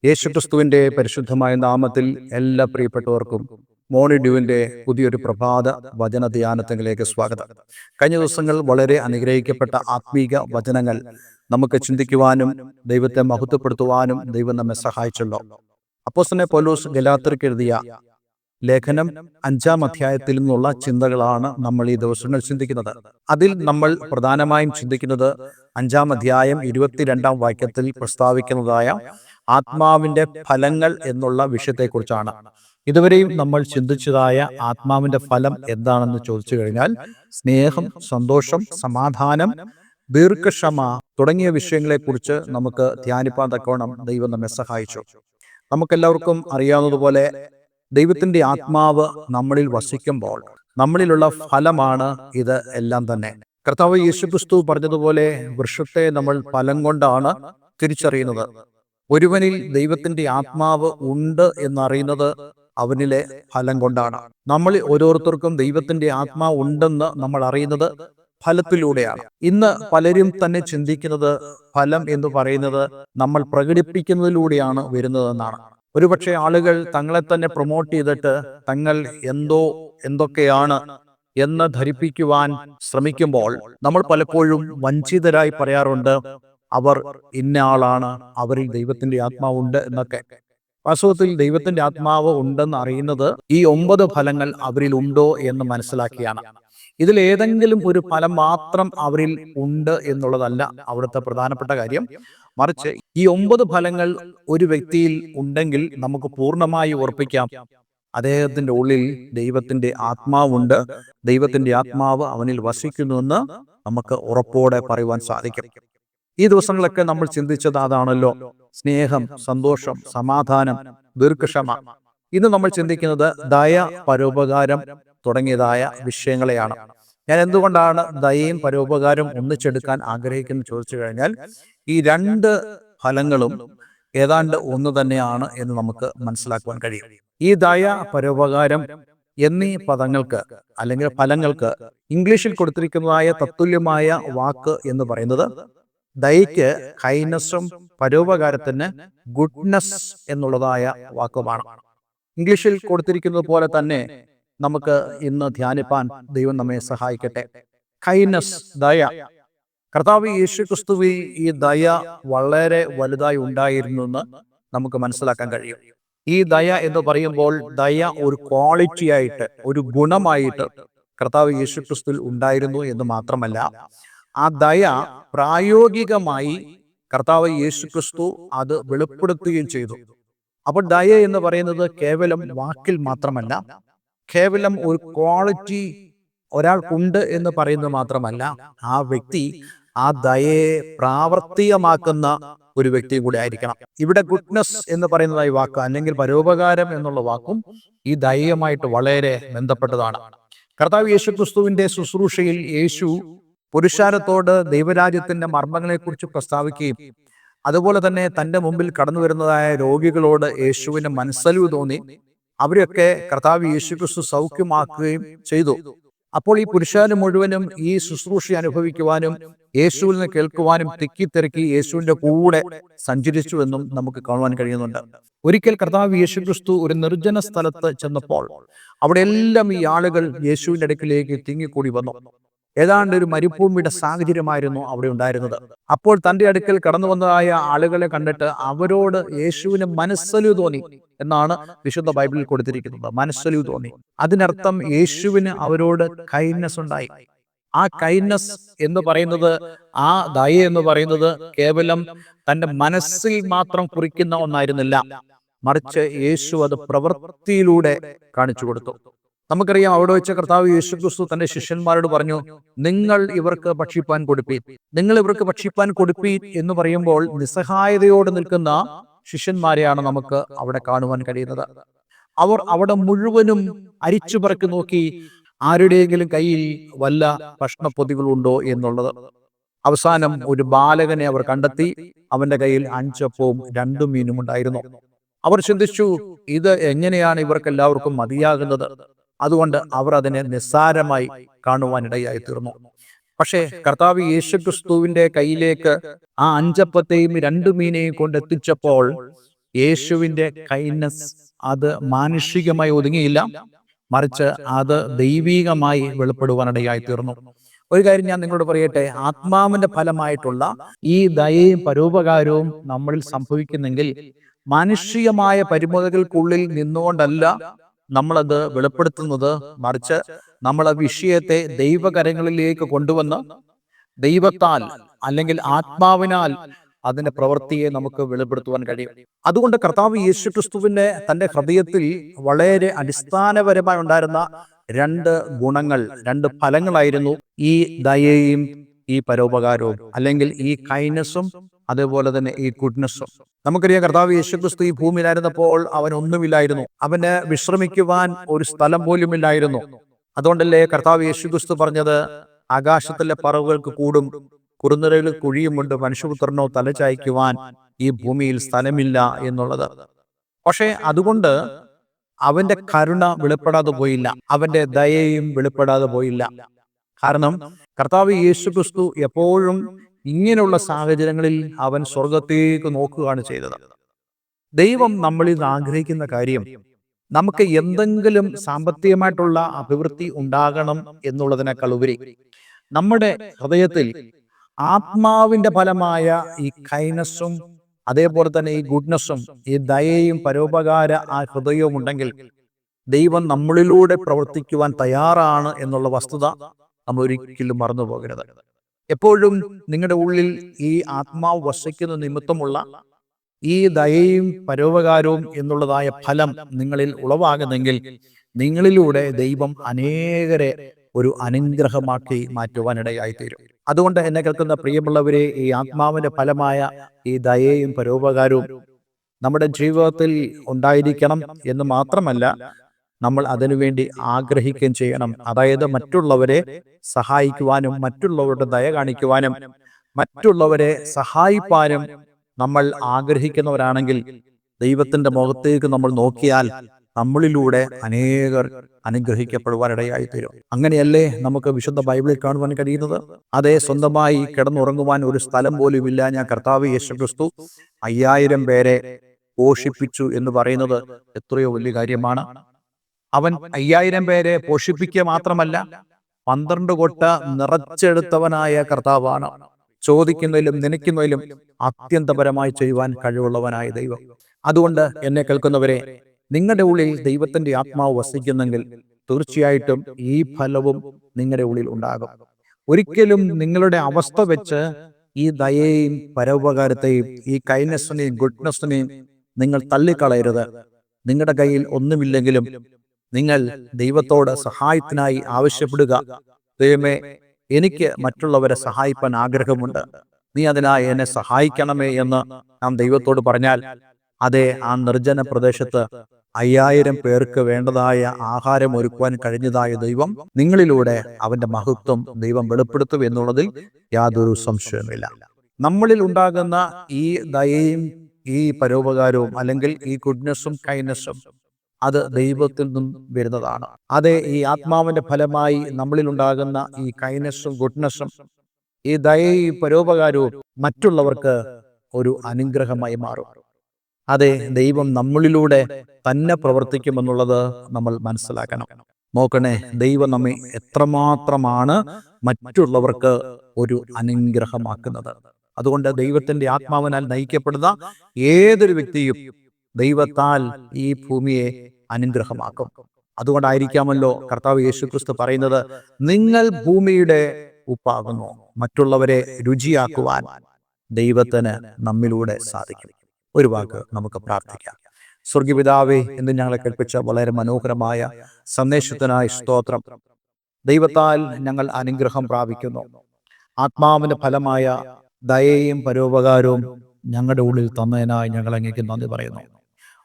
യേശുക്രിസ്തുവിന്റെ പരിശുദ്ധമായ നാമത്തിൽ എല്ലാ പ്രിയപ്പെട്ടവർക്കും മോർണിംഗ് ഡ്യൂവിന്റെ പുതിയൊരു പ്രഭാത വചന ധ്യാനത്തിലേക്ക് സ്വാഗതം. കഴിഞ്ഞ ദിവസങ്ങൾ വളരെ അനുഗ്രഹിക്കപ്പെട്ട ആത്മീക വചനങ്ങൾ നമുക്ക് ചിന്തിക്കുവാനും ദൈവത്തെ മഹത്വപ്പെടുത്തുവാനും ദൈവം നമ്മെ സഹായിച്ചല്ലോ. അപ്പോസ്തലനായ പൗലോസ് ഗലാത്യർക്ക് എഴുതിയ ലേഖനം 5-ാം അധ്യായത്തിൽ നിന്നുള്ള ചിന്തകളാണ് നമ്മൾ ഈ ദിവസങ്ങൾ ചിന്തിക്കുന്നത്. അതിൽ നമ്മൾ പ്രധാനമായും ചിന്തിക്കുന്നത് 5-ാം അധ്യായം 22-ാം വാക്യത്തിൽ പ്രസ്താവിക്കുന്നതായ ആത്മാവിന്റെ ഫലങ്ങൾ എന്നുള്ള വിഷയത്തെക്കുറിച്ചാണ്. ഇതുവരെയും നമ്മൾ ചിന്തിച്ചതായ ആത്മാവിന്റെ ഫലം എന്താണെന്ന് ചോദിച്ചു കഴിഞ്ഞാൽ സ്നേഹം, സന്തോഷം, സമാധാനം, ദീർഘക്ഷമ തുടങ്ങിയ വിഷയങ്ങളെക്കുറിച്ച് നമുക്ക് ധ്യാനിപ്പാൻ തക്കവണ്ണം ദൈവം നമ്മെ സഹായിച്ചു. നമുക്കെല്ലാവർക്കും അറിയാവുന്നതുപോലെ ദൈവത്തിന്റെ ആത്മാവ് നമ്മളിൽ വസിക്കുമ്പോൾ നമ്മളിലുള്ള ഫലമാണ് ഇത് എല്ലാം തന്നെ. കർത്താവ് യേശുക്രിസ്തു പറഞ്ഞതുപോലെ വൃക്ഷത്തെ നമ്മൾ ഫലം കൊണ്ടാണ് തിരിച്ചറിയുന്നത്. ഒരുവനിൽ ദൈവത്തിന്റെ ആത്മാവ് ഉണ്ട് എന്നറിയുന്നത് അവനിലെ ഫലം കൊണ്ടാണ്. നമ്മൾ ഓരോരുത്തർക്കും ദൈവത്തിന്റെ ആത്മാവ് ഉണ്ടെന്ന് നമ്മൾ അറിയുന്നത് ഫലത്തിലൂടെയാണ്. ഇന്ന് പലരും തന്നെ ചിന്തിക്കുന്നത് ഫലം എന്ന് പറയുന്നത് നമ്മൾ പ്രകടിപ്പിക്കുന്നതിലൂടെയാണ് വരുന്നതെന്നാണ്. ഒരുപക്ഷെ ആളുകൾ തങ്ങളെ തന്നെ പ്രൊമോട്ട് ചെയ്തിട്ട് തങ്ങൾ എന്തൊക്കെയാണ് എന്ന് ധരിപ്പിക്കുവാൻ ശ്രമിക്കുമ്പോൾ നമ്മൾ പലപ്പോഴും വഞ്ചിതരായി പറയാറുണ്ട്, അവർ ഇന്ന ആളാണ്, അവരിൽ ദൈവത്തിന്റെ ആത്മാവുണ്ട് എന്നൊക്കെ. വാസ്തവത്തിൽ ദൈവത്തിന്റെ ആത്മാവ് ഉണ്ടെന്ന് അറിയുന്നത് ഈ 9 ഫലങ്ങൾ അവരിൽ ഉണ്ടോ എന്ന് മനസ്സിലാക്കിയാണ്. ഇതിൽ ഏതെങ്കിലും ഒരു ഫലം മാത്രം അവരിൽ ഉണ്ട് എന്നുള്ളതല്ല അവിടുത്തെ പ്രധാനപ്പെട്ട കാര്യം. മറിച്ച് ഈ 9 ഫലങ്ങൾ ഒരു വ്യക്തിയിൽ ഉണ്ടെങ്കിൽ നമുക്ക് പൂർണ്ണമായി ഉറപ്പിക്കാം അദ്ദേഹത്തിന്റെ ഉള്ളിൽ ദൈവത്തിന്റെ ആത്മാവുണ്ട്, ദൈവത്തിന്റെ ആത്മാവ് അവനിൽ വസിക്കുന്നുവെന്ന് നമുക്ക് ഉറപ്പോടെ പറയുവാൻ സാധിക്കും. ഈ ദിവസങ്ങളൊക്കെ നമ്മൾ ചിന്തിച്ചത് അതാണല്ലോ, സ്നേഹം, സന്തോഷം, സമാധാനം, ദീർഘക്ഷമ. ഇന്ന് നമ്മൾ ചിന്തിക്കുന്നത് ദയ, പരോപകാരം തുടങ്ങിയതായ വിഷയങ്ങളെയാണ്. ഞാൻ എന്തുകൊണ്ടാണ് ദയയും പരോപകാരം ഒന്നിച്ചെടുക്കാൻ ആഗ്രഹിക്കുന്നത് ചോദിച്ചു കഴിഞ്ഞാൽ ഈ 2 ഫലങ്ങളും ഏതാണ്ട് ഒന്ന് തന്നെയാണ് എന്ന് നമുക്ക് മനസ്സിലാക്കുവാൻ കഴിയും. ഈ ദയ, പരോപകാരം എന്നീ പദങ്ങൾക്ക് അല്ലെങ്കിൽ ഫലങ്ങൾക്ക് ഇംഗ്ലീഷിൽ കൊടുത്തിരിക്കുന്നതായ തത്തുല്യമായ വാക്ക് എന്ന് പറയുന്നത് ദയയ്ക്ക് കൈൻഡ്നസും പരോപകാരത്തിന് ഗുഡ്നെസ് എന്നുള്ളതായ വാക്കുമാണ്. ഇംഗ്ലീഷിൽ കൊടുത്തിരിക്കുന്നത് പോലെ തന്നെ നമുക്ക് ഇന്ന് ധ്യാനിപ്പാൻ ദൈവം നമ്മെ സഹായിക്കട്ടെ. കൈൻഡ്നസ്, ദയ. കർത്താവ് യേശുക്രിസ്തുവിൽ ഈ ദയ വളരെ വലുതായി ഉണ്ടായിരുന്നു എന്ന് നമുക്ക് മനസ്സിലാക്കാൻ കഴിയും. ഈ ദയ എന്ന് പറയുമ്പോൾ ദയ ഒരു ക്വാളിറ്റി ആയിട്ട്, ഒരു ഗുണമായിട്ട് കർത്താവ് യേശുക്രിസ്തുവിൽ ഉണ്ടായിരുന്നു എന്ന് മാത്രമല്ല, ആ ദയ പ്രായോഗികമായി കർത്താവ് യേശുക്രിസ്തു അത് വെളിപ്പെടുത്തുകയും ചെയ്തു. അപ്പോൾ ദയ എന്ന് പറയുന്നത് കേവലം വാക്കിൽ മാത്രമല്ല, കേവലം ഒരു ക്വാളിറ്റി ഒരാൾക്കുണ്ട് എന്ന് പറയുന്നത് മാത്രമല്ല, ആ വ്യക്തി ആ ദയയെ പ്രാവർത്തികമാക്കുന്ന ഒരു വ്യക്തിയും കൂടി ആയിരിക്കണം. ഇവിടെ ഗുഡ്നെസ് എന്ന് പറയുന്നതായി വാക്ക് അല്ലെങ്കിൽ പരോപകാരം എന്നുള്ള വാക്കും ഈ ദയയുമായിട്ട് വളരെ ബന്ധപ്പെട്ടതാണ്. കർത്താവ് യേശുക്രിസ്തുവിന്റെ ശുശ്രൂഷയിൽ യേശു പുരുഷാരത്തോട് ദൈവരാജ്യത്തിന്റെ മർമ്മങ്ങളെക്കുറിച്ച് പ്രസ്താവിക്കുകയും അതുപോലെ തന്നെ തന്റെ മുമ്പിൽ കടന്നു വരുന്നതായ രോഗികളോട് യേശുവിന് മനസ്സലിവ് തോന്നി അവരെയൊക്കെ കർത്താവ് യേശുക്രിസ്തു സൗഖ്യമാക്കുകയും ചെയ്തു. അപ്പോൾ ഈ പുരുഷാരം മുഴുവനും ഈ ശുശ്രൂഷ അനുഭവിക്കുവാനും യേശുവിൽ നിന്ന് കേൾക്കുവാനും തിക്കിത്തിരക്കി യേശുവിന്റെ കൂടെ സഞ്ചരിച്ചു എന്നും നമുക്ക് കാണുവാൻ കഴിയുന്നുണ്ട്. ഒരിക്കൽ കർത്താവ് യേശുക്രിസ്തു ഒരു നിർജ്ജന സ്ഥലത്ത് ചെന്നപ്പോൾ അവിടെ എല്ലാം ഈ ആളുകൾ യേശുവിന്റെ അടുക്കിലേക്ക് തിങ്ങിക്കൂടി വന്നു. ഏതാണ്ട് ഒരു മരുഭൂമിയുടെ സാഹചര്യമായിരുന്നു അവിടെ ഉണ്ടായിരുന്നത്. അപ്പോൾ തന്റെ അടുക്കൽ കടന്നു വന്നതായ ആളുകളെ കണ്ടിട്ട് അവരോട് യേശുവിന് മനസ്സലിവ് തോന്നി എന്നാണ് വിശുദ്ധ ബൈബിളിൽ കൊടുത്തിരിക്കുന്നത്. മനസ്സലിവ് തോന്നി, അതിനർത്ഥം യേശുവിന് അവരോട് കൈൻഡ്നസ് ഉണ്ടായി. ആ കൈൻഡ്നസ് എന്ന് പറയുന്നത്, ആ ദയ എന്ന് പറയുന്നത് കേവലം തന്റെ മനസ്സിൽ മാത്രം കുറിക്കുന്ന ഒന്നായിരുന്നില്ല, മറിച്ച് യേശു അത് പ്രവൃത്തിയിലൂടെ കാണിച്ചു കൊടുത്തു. നമുക്കറിയാം, അവിടെ വെച്ച കർത്താവ് യേശുക്രിസ്തു തന്റെ ശിഷ്യന്മാരോട് പറഞ്ഞു, നിങ്ങൾ ഇവർക്ക് ഭക്ഷിപ്പാൻ കൊടുപ്പീൻ. നിങ്ങൾ ഇവർക്ക് ഭക്ഷിപ്പാൻ കൊടുപ്പീൻ എന്ന് പറയുമ്പോൾ നിസ്സഹായതയോടെ നിൽക്കുന്ന ശിഷ്യന്മാരെയാണ് നമുക്ക് അവിടെ കാണുവാൻ കഴിയുന്നത്. അവർ അവിടെ മുഴുവനും അരിച്ചു പറക്കി നോക്കി ആരുടെയെങ്കിലും കയ്യിൽ വല്ല ഭക്ഷണപ്പൊതികളുണ്ടോ എന്നുള്ളത്. അവസാനം ഒരു ബാലകനെ അവർ കണ്ടെത്തി. അവന്റെ കയ്യിൽ 5 അപ്പവും 2 മീനും ഉണ്ടായിരുന്നു. അവർ ചിന്തിച്ചു, ഇത് എങ്ങനെയാണ് ഇവർക്കെല്ലാവർക്കും മതിയാകുന്നത്? അതുകൊണ്ട് അവർ അതിനെ നിസ്സാരമായി കാണുവാനിടയായി തീർന്നു. പക്ഷേ കർത്താവ് യേശുക്രിസ്തുവിന്റെ കയ്യിലേക്ക് ആ 5 അപ്പത്തെയും 2 മീനെയും കൊണ്ടെത്തിച്ചപ്പോൾ യേശുവിൻ്റെ കൈൻഡ്നസ് അത് മാനുഷികമായി ഒതുങ്ങിയില്ല, മറിച്ച് അത് ദൈവീകമായി വെളിപ്പെടുവാനിടയായി തീർന്നു. ഒരു കാര്യം ഞാൻ നിങ്ങളോട് പറയട്ടെ, ആത്മാവിന്റെ ഫലമായിട്ടുള്ള ഈ ദയയും പരോപകാരവും നമ്മളിൽ സംഭവിക്കുന്നെങ്കിൽ മാനുഷികമായ പരിമിതികൾക്കുള്ളിൽ നിന്നുകൊണ്ടല്ല നമ്മളത് വെളിപ്പെടുത്തുന്നത്, മറിച്ച് നമ്മൾ ആ വിഷയത്തെ ദൈവകരങ്ങളിലേക്ക് കൊണ്ടുവന്ന് ദൈവത്താൽ അല്ലെങ്കിൽ ആത്മാവിനാൽ അതിന്റെ പ്രവൃത്തിയെ നമുക്ക് വെളിപ്പെടുത്തുവാൻ കഴിയും. അതുകൊണ്ട് കർത്താവ് യേശുക്രിസ്തുവിന്റെ തന്റെ ഹൃദയത്തിൽ വളരെ അടിസ്ഥാനപരമായി ഉണ്ടായിരുന്ന രണ്ട് ഗുണങ്ങൾ, രണ്ട് ഫലങ്ങളായിരുന്നു ഈ ദയയും ഈ പരോപകാരവും, അല്ലെങ്കിൽ ഈ കൈൻഡ്നസും അതേപോലെ തന്നെ ഈ ഗുഡ്നസ്സും. നമുക്കറിയാം, കർത്താവ് യേശുക്രിസ്തു ഈ ഭൂമിയിലായിരുന്നപ്പോൾ അവൻ ഒന്നുമില്ലായിരുന്നു. അവന് വിശ്രമിക്കുവാൻ ഒരു സ്ഥലം പോലും ഇല്ലായിരുന്നു. അതുകൊണ്ടല്ലേ കർത്താവ് യേശുക്രിസ്തു പറഞ്ഞത്, ആകാശത്തിലെ പറവുകൾക്ക് കൂടും, കുറുനിരയിൽ കുഴിയുമുണ്ട്, മനുഷ്യപുത്രനോ തലചായ്ക്കുവാൻ ഈ ഭൂമിയിൽ സ്ഥലമില്ല എന്നുള്ളത്. പക്ഷേ അതുകൊണ്ട് അവന്റെ കരുണ വെളിപ്പെടാതെ പോയില്ല, അവന്റെ ദയയും വെളിപ്പെടാതെ പോയില്ല. കാരണം കർത്താവ് യേശുക്രിസ്തു എപ്പോഴും ഇങ്ങനെയുള്ള സാഹചര്യങ്ങളിൽ അവൻ സ്വർഗത്തേക്ക് നോക്കുകയാണ് ചെയ്തത്. ദൈവം നമ്മളിൽ നിന്ന് ആഗ്രഹിക്കുന്ന കാര്യം, നമുക്ക് എന്തെങ്കിലും സാമ്പത്തികമായിട്ടുള്ള അഭിവൃദ്ധി ഉണ്ടാകണം എന്നുള്ളതിനേക്കാൾ ഉപരി നമ്മുടെ ഹൃദയത്തിൽ ആത്മാവിന്റെ ഫലമായ ഈ കൈൻഡ്നസും അതേപോലെ തന്നെ ഈ ഗുഡ്നസ്സും ഈ ദയയും പരോപകാര ആ ഹൃദയവും ഉണ്ടെങ്കിൽ ദൈവം നമ്മളിലൂടെ പ്രവർത്തിക്കുവാൻ തയ്യാറാണ് എന്നുള്ള വസ്തുത നമ്മൾ ഒരിക്കലും മറന്നു പോകരുത്. എപ്പോഴും നിങ്ങളുടെ ഉള്ളിൽ ഈ ആത്മാവ് വസിക്കുന്ന നിമിത്തമുള്ള ഈ ദയയും പരോപകാരവും എന്നുള്ളതായ ഫലം നിങ്ങളിൽ ഉളവാകുന്നെങ്കിൽ നിങ്ങളിലൂടെ ദൈവം അനേകരെ ഒരു അനുഗ്രഹമാക്കി മാറ്റുവാനിടയായിത്തീരും. അതുകൊണ്ട് എന്നെ കേൾക്കുന്ന പ്രിയമുള്ളവരെ, ഈ ആത്മാവിന്റെ ഫലമായ ഈ ദയയും പരോപകാരവും നമ്മുടെ ജീവിതത്തിൽ ഉണ്ടായിരിക്കണം എന്ന് മാത്രമല്ല, നമ്മൾ അതിനുവേണ്ടി ആഗ്രഹിക്കുകയും ചെയ്യണം. അതായത് മറ്റുള്ളവരെ സഹായിക്കുവാനും മറ്റുള്ളവരുടെ ദയ കാണിക്കുവാനും മറ്റുള്ളവരെ സഹായിപ്പാനും നമ്മൾ ആഗ്രഹിക്കുന്നവരാണെങ്കിൽ ദൈവത്തിന്റെ മുഖത്തേക്ക് നമ്മൾ നോക്കിയാൽ നമ്മളിലൂടെ അനേകർ അനുഗ്രഹിക്കപ്പെടുവാനിടയായി തീരും. അങ്ങനെയല്ലേ നമുക്ക് വിശുദ്ധ ബൈബിളിൽ കാണുവാൻ കഴിയുന്നത്? അതേ, സ്വന്തമായി കിടന്നുറങ്ങുവാൻ ഒരു സ്ഥലം പോലും ഇല്ല, ഞാൻ കർത്താവ് യേശുക്രിസ്തു 5000 പേരെ പോഷിപ്പിച്ചു എന്ന് പറയുന്നത് എത്രയോ വലിയ കാര്യമാണ്. അവൻ 5000 പേരെ പോഷിപ്പിക്കുക മാത്രമല്ല, 12 കൊട്ട നിറച്ചെടുത്തവനായ കർത്താവാണ്. ചോദിക്കുന്നതിലും നനയ്ക്കുന്നതിലും അത്യന്തപരമായി ചെയ്യുവാൻ കഴിവുള്ളവനായ ദൈവം. അതുകൊണ്ട് എന്നെ കേൾക്കുന്നവരെ, നിങ്ങളുടെ ഉള്ളിൽ ദൈവത്തിന്റെ ആത്മാവ് വസിക്കുന്നെങ്കിൽ തീർച്ചയായിട്ടും ഈ ഫലവും നിങ്ങളുടെ ഉള്ളിൽ ഉണ്ടാകും. ഒരിക്കലും നിങ്ങളുടെ അവസ്ഥ വെച്ച് ഈ ദയയെയും പരോപകാരത്തെയും ഈ കൈൻഡ്നസിനെയും ഗുഡ്നസിനെയും നിങ്ങൾ തള്ളിക്കളയരുത്. നിങ്ങളുടെ കയ്യിൽ ഒന്നുമില്ലെങ്കിലും നിങ്ങൾ ദൈവത്തോട് സഹായത്തിനായി ആവശ്യപ്പെടുക. ദൈവമേ, എനിക്ക് മറ്റുള്ളവരെ സഹായിപ്പാൻ ആഗ്രഹമുണ്ട്, നീ അതിനായി എന്നെ സഹായിക്കണമേ എന്ന് നാം ദൈവത്തോട് പറഞ്ഞാൽ, അതെ, ആ നിർജ്ജന പ്രദേശത്ത് 5000 പേർക്ക് വേണ്ടതായ ആഹാരം ഒരുക്കുവാൻ കഴിഞ്ഞതായ ദൈവം നിങ്ങളിലൂടെ അവന്റെ മഹത്വം ദൈവം വെളിപ്പെടുത്തും എന്നുള്ളതിൽ യാതൊരു സംശയവുമില്ല. നമ്മളിൽ ഉണ്ടാകുന്ന ഈ ദയയും ഈ പരോപകാരവും അല്ലെങ്കിൽ ഈ ഗുഡ്നസ്സും കൈൻഡ്നസ്സും അത് ദൈവത്തിൽ നിന്നും വരുന്നതാണ്. അതെ, ഈ ആത്മാവിന്റെ ഫലമായി നമ്മളിൽ ഉണ്ടാകുന്ന ഈ കൈൻഡ്നസ്സും ഗുഡ്നസ്സും ഈ ദയയും പരോപകാരവും മറ്റുള്ളവർക്ക് ഒരു അനുഗ്രഹമായി മാറും. അതെ, ദൈവം നമ്മളിലൂടെ തന്നെ പ്രവർത്തിക്കുമെന്നുള്ളത് നമ്മൾ മനസ്സിലാക്കണം. നോക്കണേ, ദൈവം നമ്മെ എത്രമാത്രമാണ് മറ്റുള്ളവർക്ക് ഒരു അനുഗ്രഹമാക്കുന്നത്. അതുകൊണ്ട് ദൈവത്തിന്റെ ആത്മാവിനാൽ നയിക്കപ്പെടുന്ന ഏതൊരു വ്യക്തിയും ദൈവത്താൽ ഈ ഭൂമിയെ അനുഗ്രഹമാക്കും. അതുകൊണ്ടായിരിക്കാമല്ലോ കർത്താവ് യേശുക്രിസ്തു പറയുന്നത്, നിങ്ങൾ ഭൂമിയുടെ ഉപ്പാകുന്നു. മറ്റുള്ളവരെ രുചിയാക്കുവാൻ ദൈവത്തിന് നമ്മിലൂടെ സാധിക്കും. ഒരു വാക്ക് നമുക്ക് പ്രാർത്ഥിക്കാം. സ്വർഗീയപിതാവേ, എന്ന് ഞങ്ങളെ കേൾപ്പിച്ച വളരെ മനോഹരമായ സന്ദേശത്തിനായി സ്തോത്രം. ദൈവത്താൽ ഞങ്ങൾ അനുഗ്രഹം പ്രാപിക്കുന്നു. ആത്മാവിന്റെ ഫലമായ ദയയും പരോപകാരവും ഞങ്ങളുടെ ഉള്ളിൽ തന്നതിനായി ഞങ്ങൾ അങ്ങേക്ക് നന്ദി പറയുന്നു.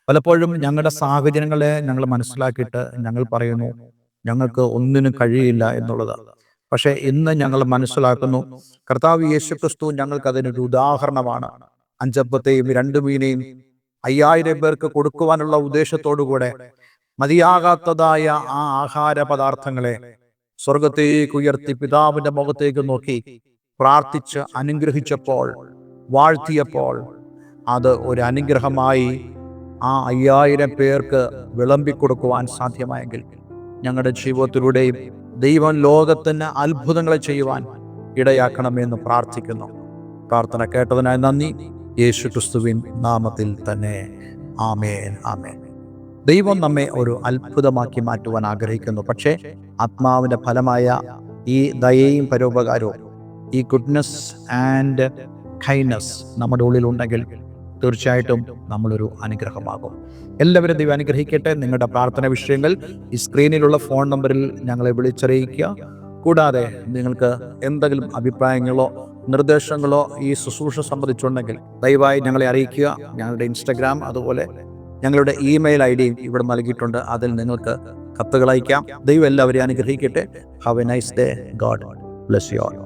പലപ്പോഴും ഞങ്ങളുടെ സാഹചര്യങ്ങളെ ഞങ്ങൾ മനസ്സിലാക്കിയിട്ട് ഞങ്ങൾ പറയുന്നു ഞങ്ങൾക്ക് ഒന്നിനും കഴിയില്ല എന്നുള്ളത്. പക്ഷെ ഇന്ന് ഞങ്ങൾ മനസ്സിലാക്കുന്നു, കർത്താവ് യേശുക്രിസ്തു ഞങ്ങൾക്ക് അതിനൊരു ഉദാഹരണമാണ്. 5 അപ്പത്തെയും 2 മീനെയും 5000 പേർക്ക് കൊടുക്കുവാനുള്ള ഉദ്ദേശത്തോടുകൂടെ മതിയാകാത്തതായ ആ ആഹാര പദാർത്ഥങ്ങളെ സ്വർഗത്തേക്ക് ഉയർത്തി പിതാവിന്റെ മുഖത്തേക്ക് നോക്കി പ്രാർത്ഥിച്ച് അനുഗ്രഹിച്ചപ്പോൾ, വാഴ്ത്തിയപ്പോൾ അത് ഒരു അനുഗ്രഹമായി ആ 5000 പേർക്ക് വിളമ്പിക്കൊടുക്കുവാൻ സാധ്യമായെങ്കിൽ ഞങ്ങളുടെ ജീവിതത്തിലൂടെയും ദൈവം ലോകത്തിന് അത്ഭുതങ്ങളെ ചെയ്യുവാൻ ഇടയാക്കണമെന്ന് പ്രാർത്ഥിക്കുന്നു. പ്രാർത്ഥന കേട്ടതിനായി നന്ദി. യേശു ക്രിസ്തുവിൻ നാമത്തിൽ തന്നെ ആമേൻ, ആമേൻ. ദൈവം നമ്മെ ഒരു അത്ഭുതമാക്കി മാറ്റുവാൻ ആഗ്രഹിക്കുന്നു. പക്ഷേ ആത്മാവിൻ്റെ ഫലമായ ഈ ദയയും പരോപകാരവും, ഈ ഗുഡ്നസ് ആൻഡ് കൈൻഡ്നസ് നമ്മുടെ ഉള്ളിലുണ്ടെങ്കിൽ തീർച്ചയായിട്ടും നമ്മളൊരു അനുഗ്രഹമാകും. എല്ലാവരും ദൈവം അനുഗ്രഹിക്കട്ടെ. നിങ്ങളുടെ പ്രാർത്ഥന വിഷയങ്ങൾ ഈ സ്ക്രീനിലുള്ള ഫോൺ നമ്പറിൽ ഞങ്ങളെ വിളിച്ചറിയിക്കുക. കൂടാതെ നിങ്ങൾക്ക് എന്തെങ്കിലും അഭിപ്രായങ്ങളോ നിർദ്ദേശങ്ങളോ ഈ ശുശ്രൂഷ സംബന്ധിച്ചുണ്ടെങ്കിൽ ദയവായി ഞങ്ങളെ അറിയിക്കുക. ഞങ്ങളുടെ ഇൻസ്റ്റഗ്രാം അതുപോലെ ഞങ്ങളുടെ ഇമെയിൽ ID ഇവിടെ നൽകിയിട്ടുണ്ട്. അതിൽ നിങ്ങൾക്ക് കത്തുകൾ അയക്കാം. ദൈവം എല്ലാവരെയും അനുഗ്രഹിക്കട്ടെ. Have A nice day. God bless you all.